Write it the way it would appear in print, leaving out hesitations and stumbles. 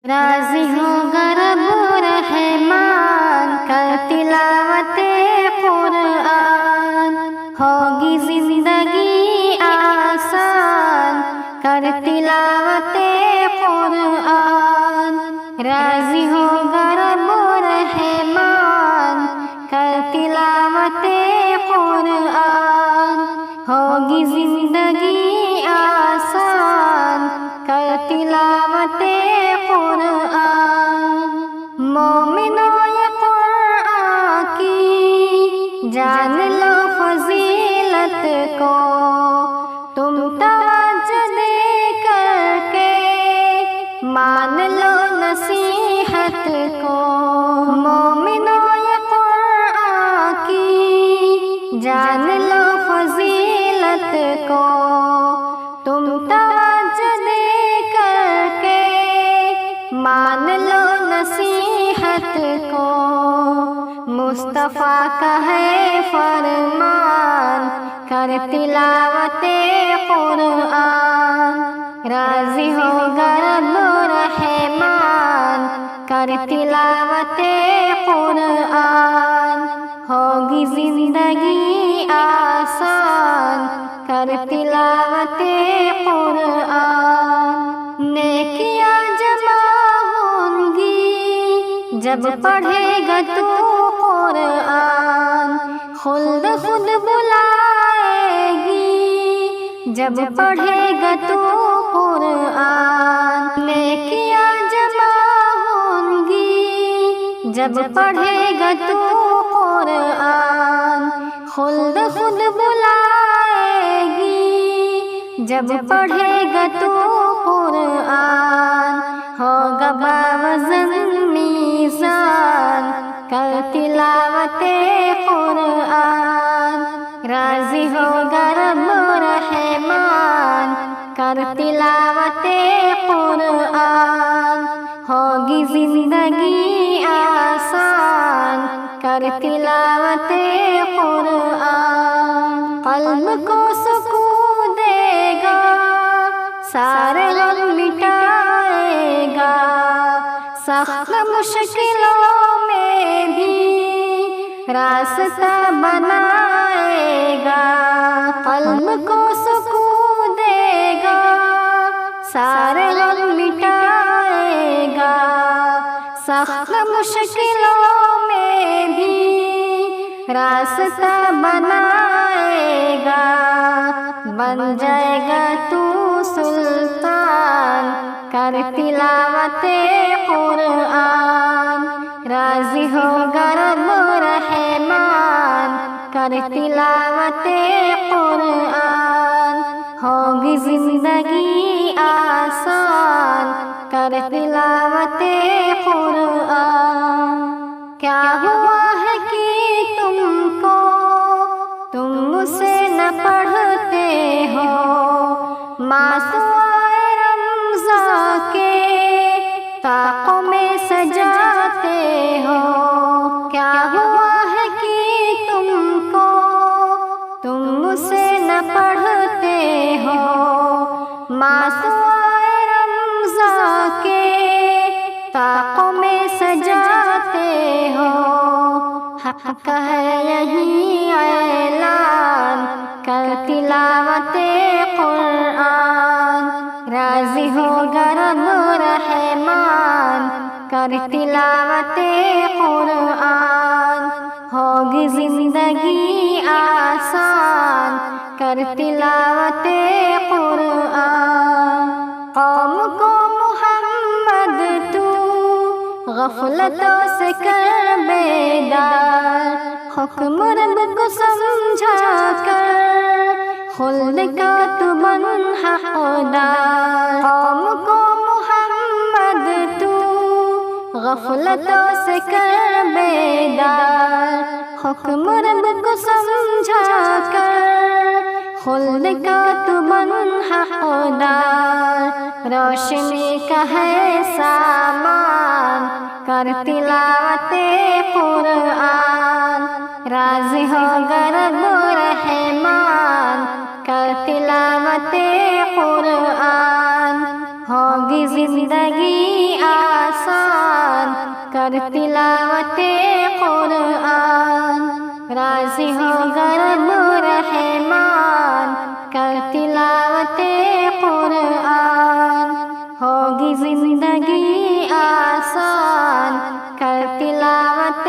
راضی ہوگا رب رحمان کر تلاوت قرآن، ہوگی زندگی آسان کر تلاوت قرآن۔ راضی ہوگا رب رحمان کر تلاوت قرآن، ہوگی زندگی آسان کر تلاوت قرآن۔ مومنوں یہ قرآن کی جان لو فضیلت کو، تم توجہ دے کر کے مان لو نصیحت کو۔ مومنوں یہ قرآن کی جان لو فضیلت کو، تم توجہ دے کر کے مان لو نصیحت کو۔ مصطفیٰ کا ہے فرمان کر تلاوت قرآن، راضی ہوگا رب رحمان کر تلاوت قرآن، ہوگی زندگی آسان کر تلاوت قرآن۔ نیکیاں جمع ہوں گی جب پڑھے گا تو قرآن، خلد خود بلائے گی جب پڑھے گا تو قرآن۔ نیکیاں جمع ہوں گی جب پڑھے گا تو قرآن، خلد خود بلائے گی جب پڑھے گا تو قرآن۔ ہوگا باوزن میزان کر تلاوت قرآن، راضی ہوگا رب رحمان کر تلاوت قرآن، ہوگی زندگی آسان کر تلاوت قرآن۔ قلب کو سکون دے گا، سارے غم مٹائے گا، سخت مشکلوں میں بھی راستہ بنائے گا۔ قلب کو سکون دے گا، سارے غم مٹائے گا، سخت مشکلوں میں بھی راستہ بنائے گا۔ بن جائے گا تو سلطان کر تلاوت قرآن، راضی ہوگا رب رحمان کر تلاوت قرآن، ہوگی زندگی آسان کر تلاوت قرآن۔ کیا ہوا ہے کہ تم کو، تم مجھ سے نہ پڑھتے ہو، ماسوائے رمضان کے طاقوں میں سجاتے ہو۔ کیا ہوا ہے کہ تم کو، تم مجھ سے نہ پڑھتے ہو، ماسوائے رمضان کے طاقوں میں سجاتے ہو۔ حق کا ہے یہی اعلان کر تلاوت قرآن، راضی ہوگا رب رحمان کر تلاوت قرآن، ہوگی زندگی آسان کر تلاوت قرآن۔ قوم کو محمد تو غفلتوں سے کر بیدار، حکم رب کو سمجھا کر خلد کا تو بن حقدار۔ قوم کو محمد تو غفلتوں سے کر بیدار، حکم رب کو سمجھا کر خلد کا تو بن حقدار۔ روشنی کا ہے سامان کر تلاوت قرآن، راضی ہوگا رب رحمان کر تلاوت قرآن، ہوگی ہوگی زندگی آسان کر تلاوت قرآن، راضی ہوگا رب رحمان کر تلاوت قرآن، ہوگی زندگی آسان کر تلاوت